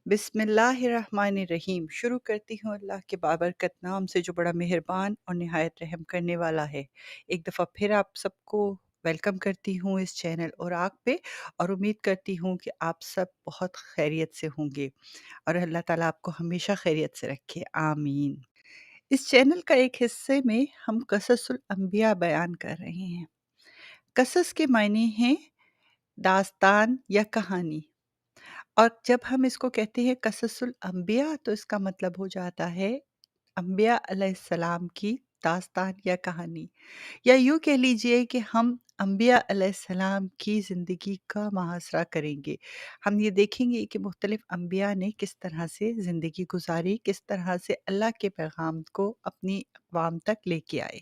बिस्मिल्लाहिर्रहमानिर्रहीम। शुरू करती हूँ अल्लाह के बाबरकत नाम से जो बड़ा मेहरबान और निहायत रहम करने वाला है। एक दफ़ा फिर आप सबको वेलकम करती हूँ इस चैनल और आग पे, और उम्मीद करती हूँ कि आप सब बहुत खैरियत से होंगे और अल्लाह ताला आपको हमेशा खैरियत से रखे, आमीन। इस चैनल का एक हिस्से में हम क़ससुल अंबिया बयान कर रहे हैं। क़सस के मायने हैं दास्तान या कहानी, और जब हम इसको कहते हैं क़ससुल अंबिया तो इसका मतलब हो जाता है अंबिया अलैहिस्सलाम की दास्तान या कहानी, या यूँ कह लीजिए कि हम अंबिया अलैहिस्सलाम की ज़िंदगी का मुहासरा करेंगे। हम ये देखेंगे कि मुख्तलिफ़ अंबिया ने किस तरह से ज़िंदगी गुज़ारी, किस तरह से अल्लाह के पैगाम को अपनी अक़वाम तक लेके आए।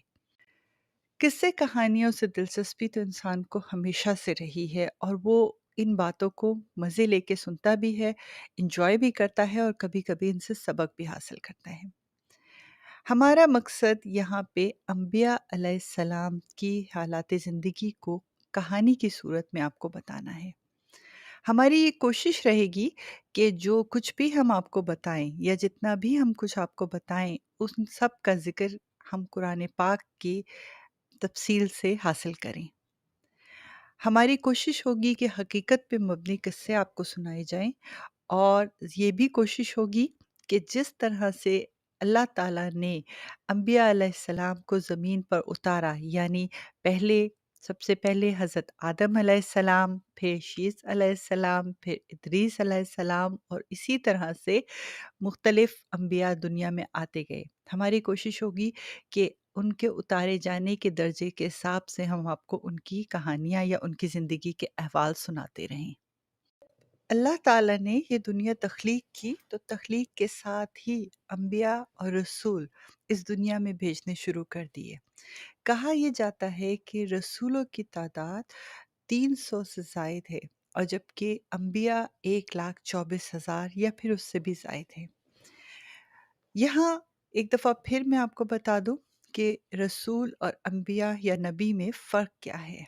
किस्से कहानियों से दिलचस्पी तो इंसान को हमेशा से रही है, और वो इन बातों को मज़े लेके सुनता भी है, एन्जॉय भी करता है और कभी-कभी इनसे सबक भी हासिल करता है। हमारा मकसद यहाँ पे अंबिया अलैहिस्सलाम की हालात ज़िंदगी को कहानी की सूरत में आपको बताना है। हमारी ये कोशिश रहेगी कि जो कुछ भी हम आपको बताएँ या जितना भी हम कुछ आपको बताएँ, उन सब का ज़िक्र हम कुरान पाक की तफ़सील से हासिल करें। हमारी कोशिश होगी कि हकीकत पे मबनी किस्से आपको सुनाए जाएँ, और ये भी कोशिश होगी कि जिस तरह से अल्लाह ताला ने अंबिया अलैहिस्सलाम को ज़मीन पर उतारा, यानी पहले सबसे पहले हज़रत आदम अलैहिस्सलाम, फिर शीस अलैहिस्सलाम, फिर इदरीस अलैहिस्सलाम, और इसी तरह से मुख्तलिफ़ अंबिया दुनिया में आते गए। हमारी कोशिश होगी कि उनके उतारे जाने के दर्जे के हिसाब से हम आपको उनकी कहानियाँ या उनकी ज़िंदगी के अहवाल सुनाते रहें। अल्लाह ताला ने ये दुनिया तख्लीक की तो तख्लीक के साथ ही अंबिया और रसूल इस दुनिया में भेजने शुरू कर दिए। कहा यह जाता है कि रसूलों की तादाद 300 से ज़ायद है, और जबकि अंबिया 1,24,000 या फिर उससे भी ज़ायद है। यहाँ एक दफ़ा फिर मैं आपको बता दूँ कि रसूल और अंबिया या नबी में फ़र्क क्या है।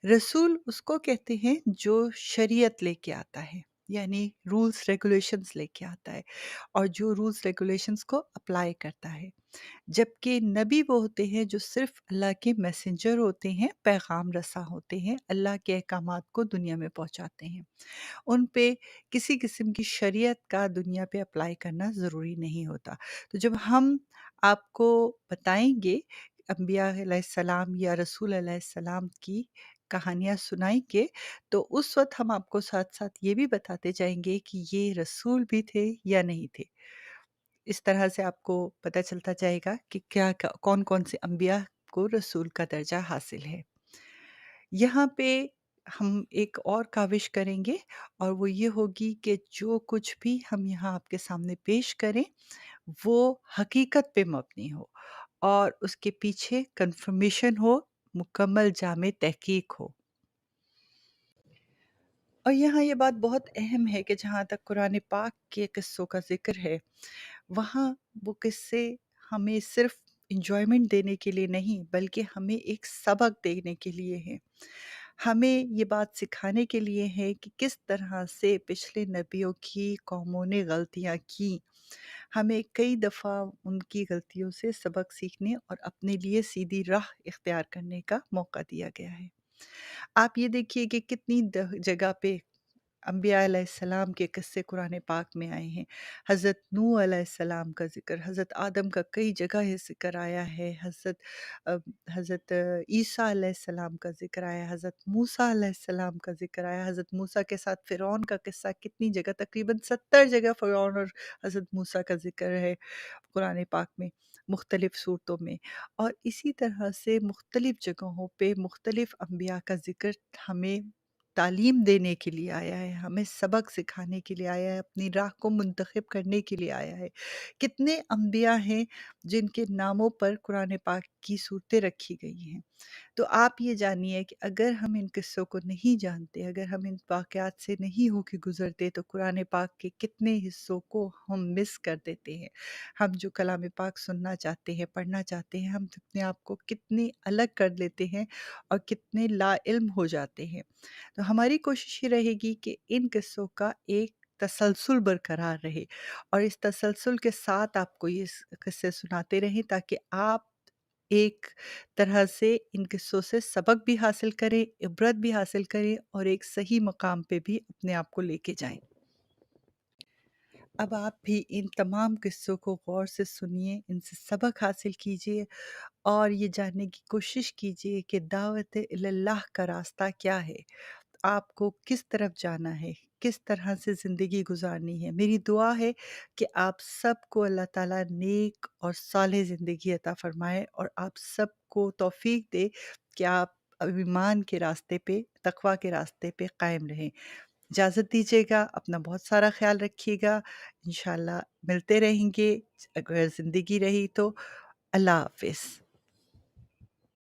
रसूल उसको कहते हैं जो शरीयत लेके आता है, यानी रूल्स रेगुलेशंस लेके आता है, और जो रूल्स रेगुलेशंस को अप्लाई करता है। जबकि नबी वो होते हैं जो सिर्फ़ अल्लाह के मैसेंजर होते हैं, पैगाम रसा होते हैं, अल्लाह के अहकामात को दुनिया में पहुँचाते हैं। उन पे किसी किस्म की शरीयत का दुनिया पे अप्लाई करना ज़रूरी नहीं होता। तो जब हम आपको बताएँगे अंबिया अलैहिस्सलाम या रसूल अलैहिस्सलाम की कहानियाँ सुनाएँगे, तो उस वक़्त हम आपको साथ-साथ ये भी बताते जाएँगे कि ये रसूल भी थे या नहीं थे। इस तरह से आपको पता चलता जाएगा कि क्या कौन-कौन से अंबिया को रसूल का दर्जा हासिल है। यहाँ पे हम एक और काविश करेंगे, और वो ये होगी कि जो कुछ भी हम यहाँ आपके सामने पेश करें, वो हकीकत पे मबनी हो और उसके पीछे कन्फर्मेशन हो, मुकम्मल जामे तहकीक हो। और यहाँ ये बात बहुत अहम है कि जहाँ तक कुरान पाक के किस्सों का ज़िक्र है, वहाँ वो किस्से हमें सिर्फ़ एन्जॉयमेंट देने के लिए नहीं, बल्कि हमें एक सबक देने के लिए हैं। हमें ये बात सिखाने के लिए है कि किस तरह से पिछले नबियों की कौमों ने गलतियाँ की। हमें कई दफ़ा उनकी गलतियों से सबक सीखने और अपने लिए सीधी राह इख्तियार करने का मौका दिया गया है। आप ये देखिए कि कितनी जगह पे अंबिया अलैहिस्सलाम के किस्से कुरान पाक में आए हैं। हज़रत नूह अलैहिस्सलाम का ज़िक्र, हज़रत आदम का कई जगह ये ज़िक्र आया है। अ, हज़रत ईसा अलैहिस्सलाम का ज़िक्र आया, हज़रत मूसा अलैहिस्सलाम का ज़िक्र आया। हज़रत मूसा के साथ फ़िरौन का किस्सा कितनी जगह, तकरीबन 70 जगह फ़िरौन और हज़रत मूसा का ज़िक्र है कुरान पाक में, मुख्तलिफ़ सूरतों में। और इसी तरह से मुख्तलिफ़ जगहों पे मुख्तलिफ़ अंबिया का ज़िक्र हमें तालीम देने के लिए आया है, हमें सबक सिखाने के लिए आया है, अपनी राह को मुंतखब करने के लिए आया है। कितने अंबिया हैं जिनके नामों पर कुरान पाक की सूरतें रखी गई हैं। तो आप ये जानिए कि अगर हम इन किस्सों को नहीं जानते, अगर हम इन वाक़यात से नहीं होके गुज़रते, तो कुरान पाक के कितने हिस्सों को हम मिस कर देते हैं। हम जो कलाम पाक सुनना चाहते हैं, पढ़ना चाहते हैं, हम अपने आप को कितने अलग कर लेते हैं और कितने लाइल्म हो जाते हैं। तो हमारी कोशिश ये रहेगी कि इन किस्सों का एक तसलसल बरकरार रहे और इस तसलसल के साथ आपको ये किस्से सुनाते रहें ताकि आप एक तरह से इन किस्सों से सबक भी हासिल करें, इबरत भी हासिल करें और एक सही मकाम पे भी अपने आप को लेके जाएँ। अब आप भी इन तमाम किस्सों को गौर से सुनिए, इनसे सबक हासिल कीजिए और ये जानने की कोशिश कीजिए कि दावत इल्लल्लाह का रास्ता क्या है? आपको किस तरफ जाना है? किस तरह से ज़िंदगी गुज़ारनी है? मेरी दुआ है कि आप सबको अल्लाह ताला नेक और सालेह ज़िंदगी अता फ़रमाए और आप सबको तौफ़ीक दे कि आप ईमान के रास्ते पे, तक़वा के रास्ते पे कायम रहें। इजाज़त दीजिएगा, अपना बहुत सारा ख़्याल रखिएगा। इंशाअल्लाह मिलते रहेंगे अगर ज़िंदगी रही तो। अल्लाह हाफ़िज़।